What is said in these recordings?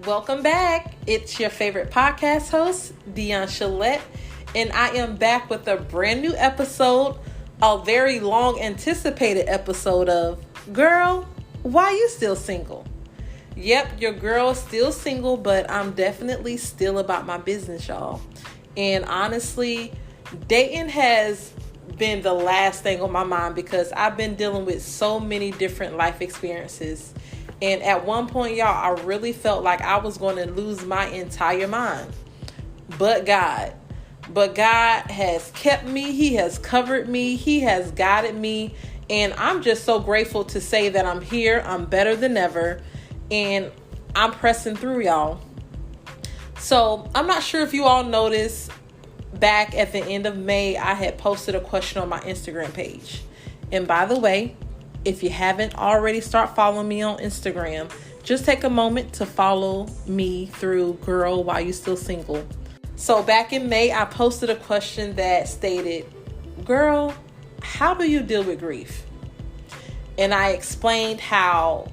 Welcome back. It's your favorite podcast host, Tyeash, and I am back with a brand new episode, a very long anticipated episode of Girl, Why You Still Single? Yep, your girl is still single, but I'm definitely still about my business, y'all. And honestly, dating has been the last thing on my mind because I've been dealing with so many different life experiences. And at one point, y'all, I really felt like I was going to lose my entire mind. But God has kept me. He has covered me. He has guided me. And I'm just so grateful to say that I'm here. I'm better than ever. And I'm pressing through, y'all. So I'm not sure if you all noticed, back at the end of May, I had posted a question on my Instagram page. And by the way, if you haven't already, start following me on Instagram. Just take a moment to follow me through Girl, Why You Still Single? So back in May, I posted a question that stated, girl, how do you deal with grief? And I explained how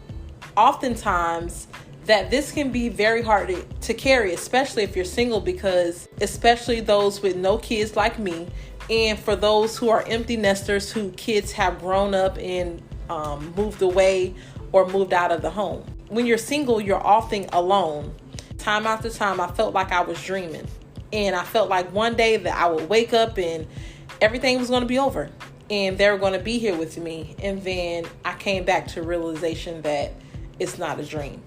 oftentimes that this can be very hard to carry, especially if you're single, because especially those with no kids like me, and for those who are empty nesters whose kids have grown up and moved away or moved out of the home. When you're single, you're often alone. Time after time, I felt like I was dreaming. And I felt like one day that I would wake up and everything was going to be over. And they were going to be here with me. And then I came back to realization that it's not a dream.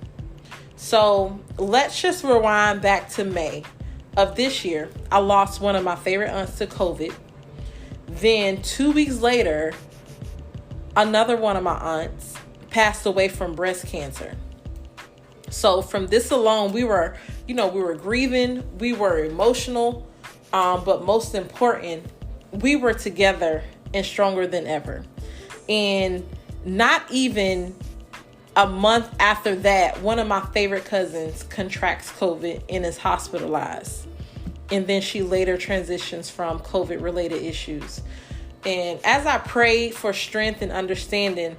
So let's just rewind back to May of this year. I lost one of my favorite aunts to COVID. Then 2 weeks later, another one of my aunts passed away from breast cancer. So from this alone, we were grieving, we were emotional, but most important, we were together and stronger than ever. And not even a month after that, one of my favorite cousins contracts COVID and is hospitalized. And then she later transitions from COVID-related issues. And as I prayed for strength and understanding,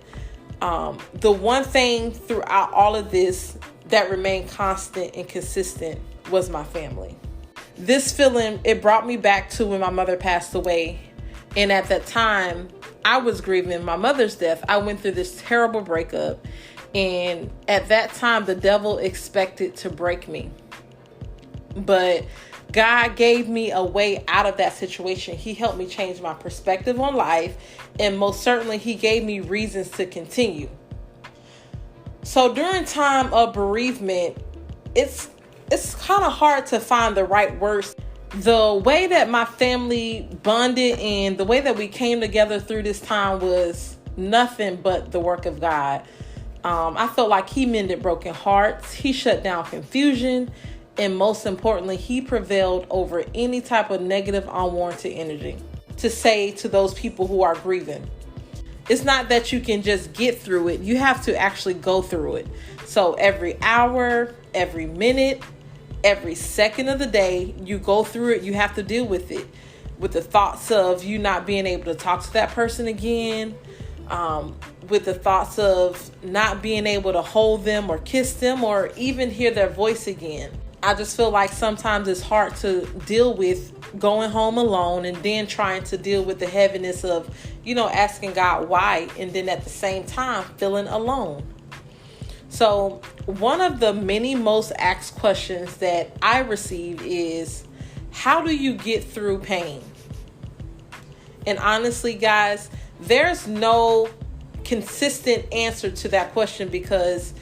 the one thing throughout all of this that remained constant and consistent was my family. This feeling, it brought me back to when my mother passed away. And at that time, I was grieving my mother's death. I went through this terrible breakup. And at that time, the devil expected to break me. But God gave me a way out of that situation. He helped me change my perspective on life. And most certainly, he gave me reasons to continue. So during time of bereavement, it's kind of hard to find the right words. The way that my family bonded and the way that we came together through this time was nothing but the work of God. I felt like he mended broken hearts. He shut down confusion. And most importantly, he prevailed over any type of negative, unwarranted energy. To say to those people who are grieving, it's not that you can just get through it. You have to actually go through it. So every hour, every minute, every second of the day, you go through it. You have to deal with it. With the thoughts of you not being able to talk to that person again. With the thoughts of not being able to hold them or kiss them or even hear their voice again. I just feel like sometimes it's hard to deal with going home alone and then trying to deal with the heaviness of, asking God why, and then at the same time feeling alone. So one of the many most asked questions that I receive is, how do you get through pain? And honestly, guys, there's no consistent answer to that question because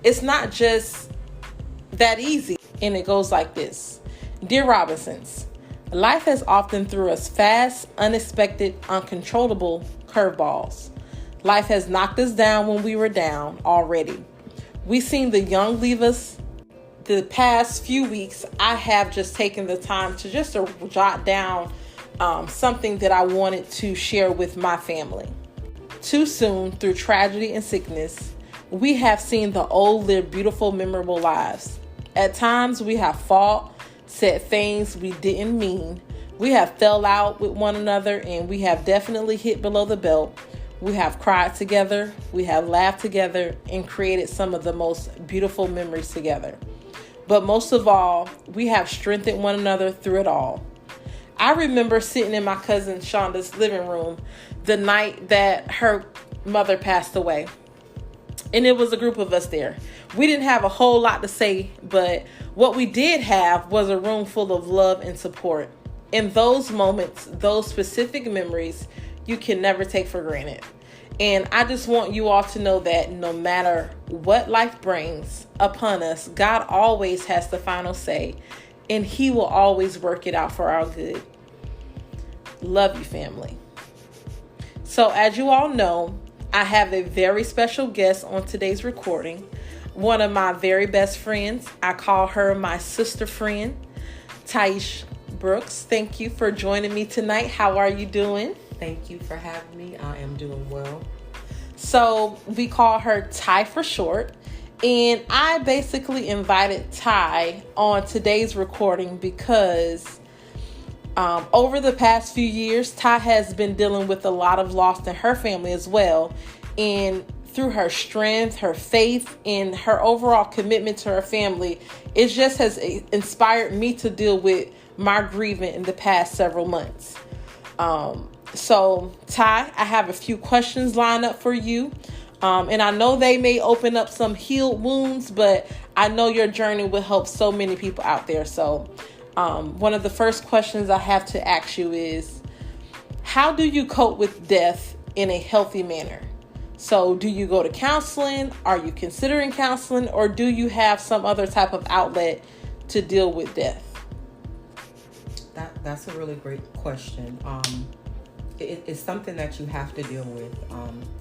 it's not just that easy. And it goes like this. Dear Robinsons, life has often threw us fast, unexpected, uncontrollable curveballs. Life has knocked us down when we were down already. We've seen the young leave us. The past few weeks, I have just taken the time to jot down something that I wanted to share with my family. Too soon, through tragedy and sickness, we have seen the old live beautiful, memorable lives. At times, we have fought, said things we didn't mean. We have fell out with one another, and we have definitely hit below the belt. We have cried together, we have laughed together, and created some of the most beautiful memories together. But most of all, we have strengthened one another through it all. I remember sitting in my cousin Shonda's living room the night that her mother passed away. And it was a group of us there. We didn't have a whole lot to say, but what we did have was a room full of love and support. In those moments, those specific memories, you can never take for granted. And I just want you all to know that no matter what life brings upon us, God always has the final say, and He will always work it out for our good. Love you, family. So as you all know, I have a very special guest on today's recording. One of my very best friends. I call her my sister friend, Tyeash Brooks. Thank you for joining me tonight. How are you doing? Thank you for having me. I am doing well. So we call her Ty for short. And I basically invited Ty on today's recording because over the past few years, Ty has been dealing with a lot of loss in her family as well. And through her strength, her faith, and her overall commitment to her family, it just has inspired me to deal with my grieving in the past several months. So, Ty, I have a few questions lined up for you. And I know they may open up some healed wounds, but I know your journey will help so many people out there. So, one of the first questions I have to ask you is, how do you cope with death in a healthy manner? So, do you go to counseling? Are you considering counseling? Or do you have some other type of outlet to deal with death? That's a really great question. It's something that you have to deal with.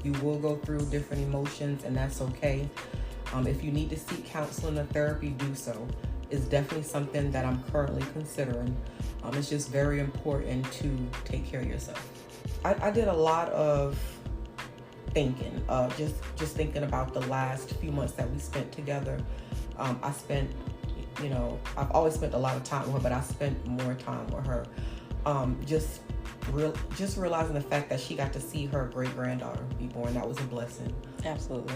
You will go through different emotions, and that's okay. If you need to seek counseling or therapy, do so. It's definitely something that I'm currently considering. It's just very important to take care of yourself. I did a lot of thinking, just thinking about the last few months that we spent together. I've always spent a lot of time with her, but I spent more time with her. Just realizing the fact that she got to see her great-granddaughter be born, that was a blessing. Absolutely.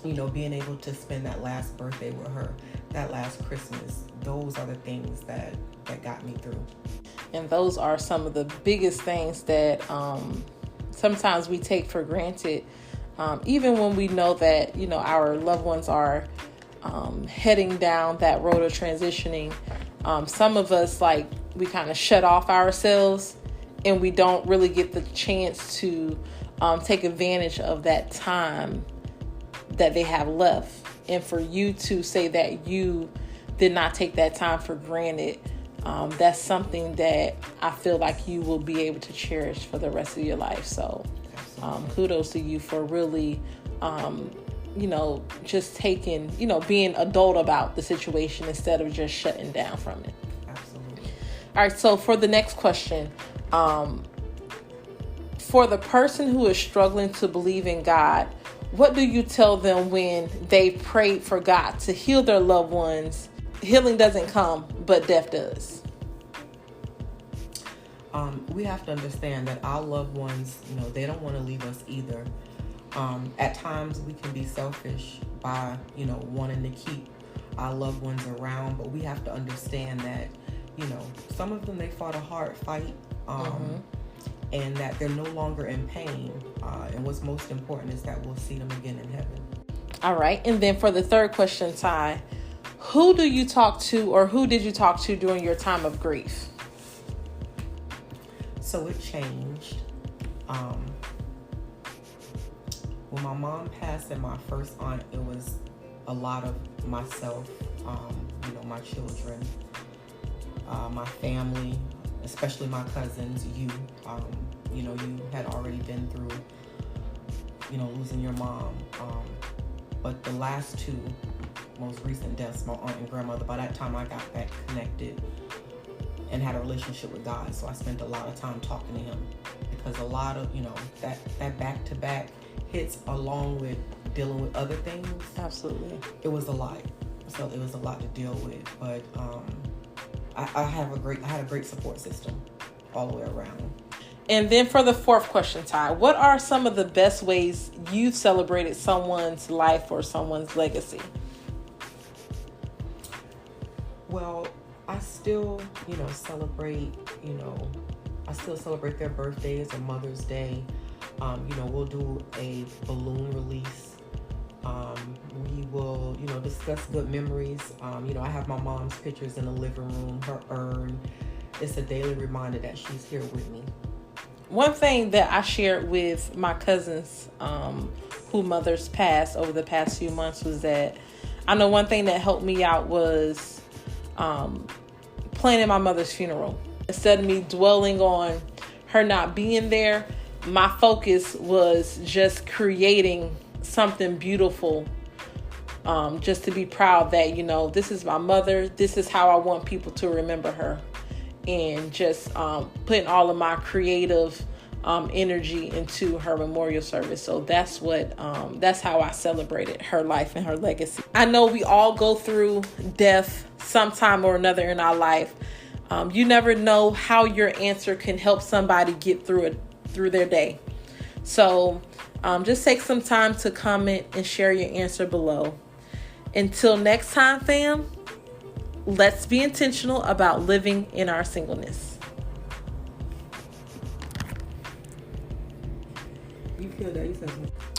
Being able to spend that last birthday with her, that last Christmas, those are the things that got me through. And those are some of the biggest things that sometimes we take for granted, even when we know that, our loved ones are heading down that road of transitioning. Some of us, we kind of shut off ourselves, and we don't really get the chance to take advantage of that time that they have left. And for you to say that you did not take that time for granted, that's something that I feel like you will be able to cherish for the rest of your life. So kudos to you for really just taking, being adult about the situation instead of just shutting down from it. Absolutely. All right. So for the next question, for the person who is struggling to believe in God, what do you tell them when they prayed for God to heal their loved ones? Healing doesn't come, but death does. We have to understand that our loved ones, they don't want to leave us either. At times we can be selfish by, wanting to keep our loved ones around, but we have to understand that, some of them, they fought a hard fight, and that they're no longer in pain. And what's most important is that we'll see them again in heaven. All right. And then for the third question, Ty, who do you talk to, or who did you talk to during your time of grief? So it changed. When my mom passed and my first aunt, it was a lot of myself, my children, my family, especially my cousins, you had already been through, losing your mom. But the last two most recent deaths, my aunt and grandmother, by that time I got back connected and had a relationship with God. So I spent a lot of time talking to Him, because a lot of, that back-to-back hits along with dealing with other things. Absolutely. It was a lot. So it was a lot to deal with. But I had a great support system all the way around. And then for the fourth question, Ty, what are some of the best ways you've celebrated someone's life or someone's legacy? still, celebrate, I still celebrate their birthdays or Mother's Day. We'll do a balloon release. We will, discuss good memories. I have my mom's pictures in the living room, her urn. It's a daily reminder that she's here with me. One thing that I shared with my cousins who mothers passed over the past few months was that I know one thing that helped me out was planning my mother's funeral. Instead of me dwelling on her not being there, my focus was just creating something beautiful, just to be proud that, this is my mother. This is how I want people to remember her. And just putting all of my creative energy into her memorial service. So that's how I celebrated her life and her legacy. I know we all go through death sometime or another in our life. You never know how your answer can help somebody get through their day. So just take some time to comment and share your answer below. Until next time, fam, let's be intentional about living in our singleness.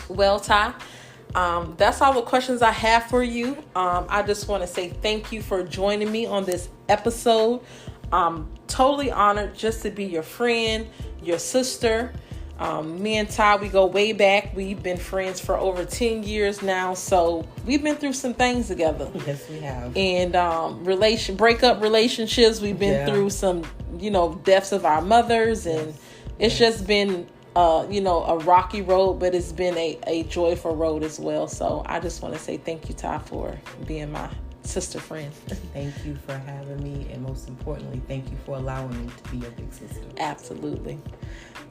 Well, Ty, that's all the questions I have for you. I just want to say thank you for joining me on this episode. I'm totally honored just to be your friend, your sister. Me and Ty, we go way back. We've been friends for over 10 years now. So we've been through some things together. Yes, we have. And breakup relationships. We've been through some, deaths of our mothers. And it's just been, a rocky road, but it's been a joyful road as well. So I just want to say thank you, Ty, for being my sister friend. Thank you for having me. And most importantly, thank you for allowing me to be your big sister. Absolutely.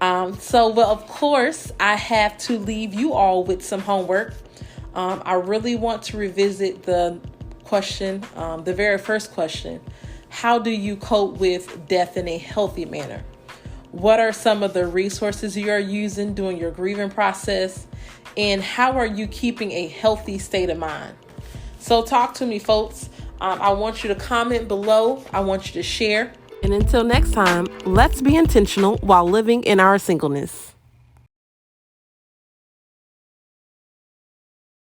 Of course, I have to leave you all with some homework. I really want to revisit the question, the very first question. How do you cope with death in a healthy manner? What are some of the resources you are using during your grieving process? And how are you keeping a healthy state of mind? So talk to me, folks. I want you to comment below. I want you to share. And until next time, let's be intentional while living in our singleness.